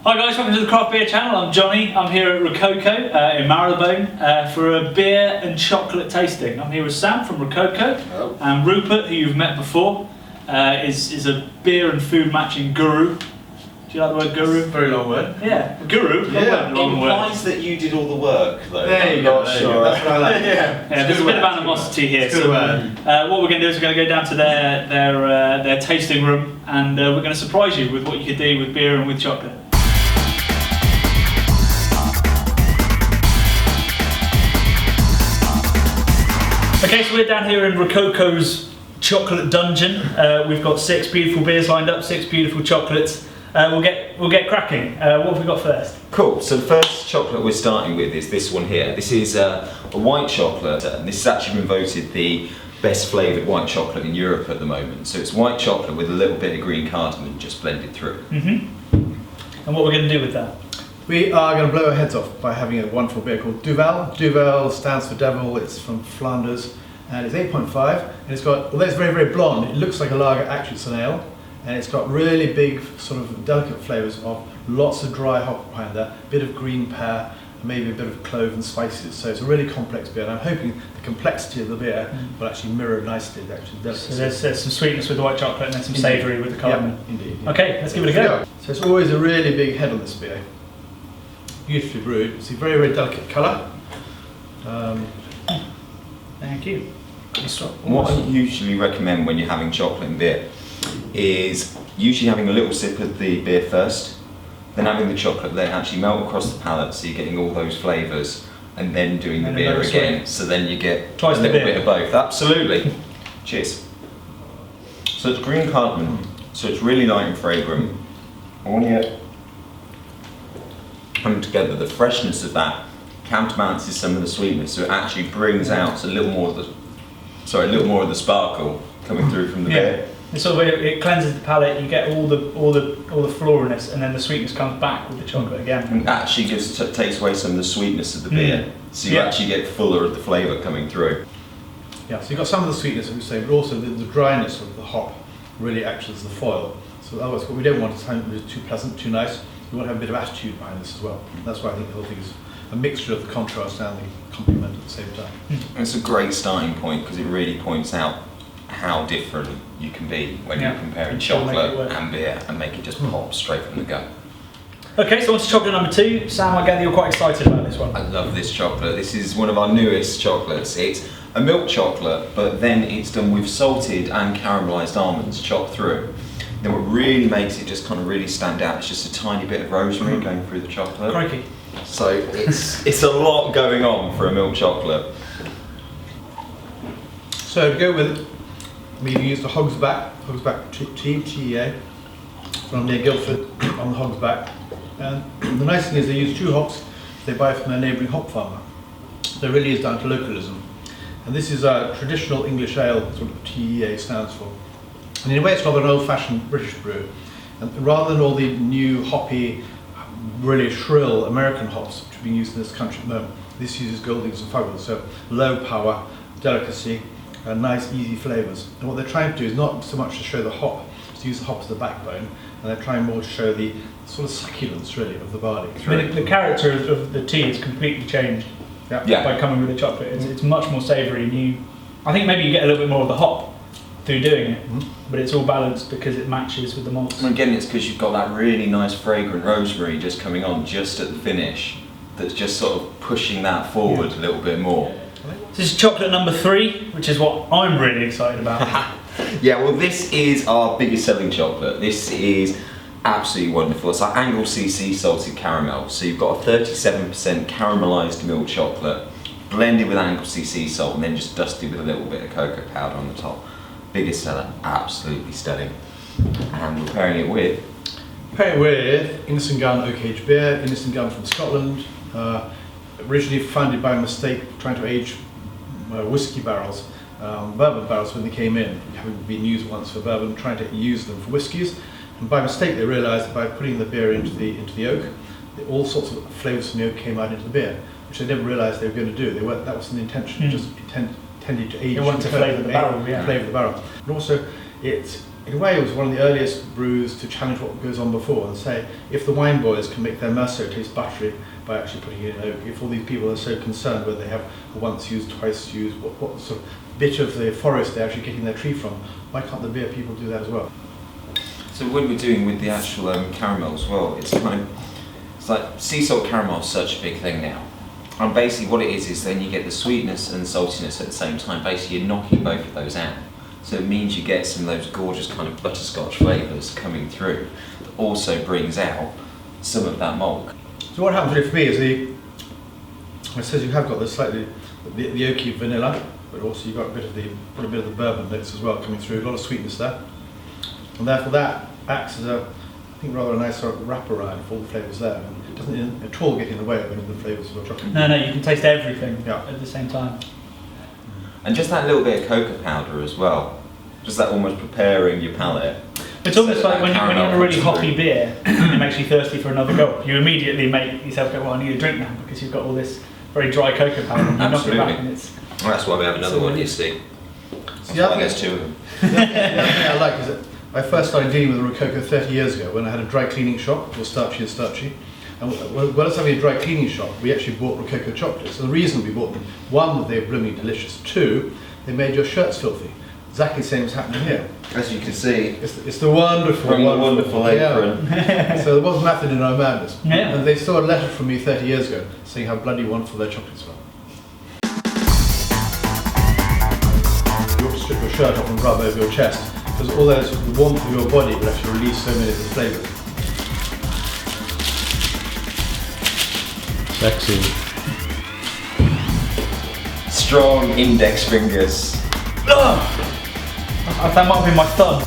Hi guys, welcome to the Craft Beer Channel. I'm Jonny. I'm here at Rococo in Marylebone for a beer and chocolate tasting. I'm here with Sam from Rococo. Hello. And Rupert, who you've met before, is a beer and food matching guru. Do you like the word guru? Very long word. Yeah, guru. Yeah, long word. Implies that you did all the work, though. There you go. That's what I like. Yeah, there's a bit of animosity here. So, what we're going to do is we're going to go down to their tasting room, and we're going to surprise you with what you could do with beer and with chocolate. Okay, so we're down here in Rococo's chocolate dungeon. We've got 6 beautiful beers lined up, 6 beautiful chocolates. We'll get cracking. What have we got first? Cool, so the first chocolate we're starting with is this one here. This is a white chocolate, and this has actually been voted the best flavoured white chocolate in Europe at the moment. So it's white chocolate with a little bit of green cardamom just blended through. And what we're going to do with that? we are going to blow our heads off by having a wonderful beer called Duvel. Duvel stands for devil. It's from Flanders, and it's 8.5. And it's got, although it's very, very blonde, it looks like a lager. Actually, it's an ale. And it's got really big, sort of delicate flavours of lots of dry hop behind that, a bit of green pear, maybe a bit of clove and spices. So it's a really complex beer, and I'm hoping the complexity of the beer will actually mirror nicely the actual delicacy. So there's some sweetness with the white chocolate and then some savoury with the cardamom. Yeah, indeed. Yeah. Okay, let's give it a go. So it's always a really big head on this beer. Beautifully brewed. It's a very, very delicate colour. Thank you. What I usually recommend when you're having chocolate and beer is usually having a little sip of the beer first, then having the chocolate then actually melt across the palate, so you're getting all those flavours, and then doing the beer again, so then you get Twice a the little beer. bit of both. Absolutely. Cheers. So it's green cardamom, so it's really light and fragrant. I want to get coming together, the freshness of that counterbalances some of the sweetness, so it actually brings out a little more of the sparkle coming through from the beer. It's sort of, it cleanses the palate. You get all the floriness, and then the sweetness comes back with the chocolate again. And actually takes away some of the sweetness of the beer, so you actually get fuller of the flavour coming through. Yeah, so you've got some of the sweetness, as we say, but also the dryness of the hop really acts as the foil. So otherwise, what we don't want is something that's too pleasant, too nice. We want to have a bit of attitude behind this as well. That's why I think the whole thing is a mixture of the contrast and the complement at the same time. And it's a great starting point because it really points out how different you can be when you're comparing chocolate and beer, and make it just pop straight from the gut. Okay, so on to chocolate number 2. Sam, I gather you're quite excited about this one. I love this chocolate. This is one of our newest chocolates. It's a milk chocolate, but then it's done with salted and caramelised almonds chopped through. Then what really makes it just kind of really stand out is just a tiny bit of rosemary going through the chocolate. Crikey. So it's a lot going on for a milk chocolate. So to go with it, we used the Hogsback TEA from near Guildford on the Hogsback. And the nice thing is they use 2 hops they buy from their neighbouring hop farmer. So it really is down to localism. And this is a traditional English ale, that's what TEA stands for. And in a way it's rather an old-fashioned British brew. And rather than all the new hoppy, really shrill American hops which are being used in this country at the moment, this uses Goldings and Fuggles, so low power, delicacy, and nice easy flavours. And what they're trying to do is not so much to show the hop, to use the hop as the backbone, and they're trying more to show the sort of succulence really of the barley. I mean, the character of the tea is completely changed by coming with the chocolate. It's much more savoury, and I think maybe you get a little bit more of the hop through doing it, but it's all balanced because it matches with the malts. And again, it's because you've got that really nice fragrant rosemary just coming on just at the finish, that's just sort of pushing that forward a little bit more. This is chocolate number 3, which is what I'm really excited about. Yeah, well, this is our biggest selling chocolate. This is absolutely wonderful. It's our Anglesey salted caramel. So you've got a 37% caramelised milk chocolate blended with Anglesey sea salt and then just dusted with a little bit of cocoa powder on the top. Biggest seller, absolutely stunning. And we're pairing it with? Pairing with Innisfree Oak Aged Beer, Innisfree from Scotland. Originally founded by mistake trying to age whiskey barrels, bourbon barrels when they came in, having been used once for bourbon, trying to use them for whiskies. And by mistake they realised that by putting the beer into the oak, all sorts of flavours from the oak came out into the beer, which they never realised they were going to do. That wasn't the intention, just intended to age. They wanted to flavour the barrel, flavour the barrel. And also it in a way, it was one of the earliest brews to challenge what goes on before and say, if the wine boys can make their Merceau taste buttery by actually putting it in oak, if all these people are so concerned whether they have once used, twice used, what sort of bit of the forest they're actually getting their tree from, why can't the beer people do that as well? So what we're doing with the actual caramel as well, it's like sea salt caramel is such a big thing now. And basically what it is then you get the sweetness and saltiness at the same time. Basically you're knocking both of those out. So it means you get some of those gorgeous kind of butterscotch flavours coming through that also brings out some of that malt. So what happens really for me is I suppose you have got the slightly the oaky vanilla, but also you've got a bit of the bourbon notes as well coming through, a lot of sweetness there. And therefore that acts as a, I think, rather a nice sort of wraparound for all the flavours there. And it doesn't at all get in the way of any of the flavours of your chocolate. No, you can taste everything at the same time. And just that little bit of cocoa powder as well. Just that almost preparing your palate. It's almost like when you have a really hoppy beer and it makes you thirsty for another gulp, you immediately make yourself go, well, I need a drink now, because you've got all this very dry cocoa powder and you knock it back and it's... Well, that's why we have another one, you see. There's two of them. The other thing I like is that I first started dealing with Rococo 30 years ago when I had a dry cleaning shop called Starchy. And when I was having a dry cleaning shop, we actually bought Rococo Chocolates. And the reason we bought them, one, they were blooming delicious. Two, they made your shirts filthy. Exactly the same as happening here. As you can see, it's the wonderful apron. Yeah. So there was method in our madness. Yeah. And they saw a letter from me 30 years ago saying how bloody wonderful their chocolates were. You ought to strip your shirt off and rub over your chest, because all those, the warmth of your body will actually release so many of the flavours. Sexy. Strong index fingers. That might be my thumb.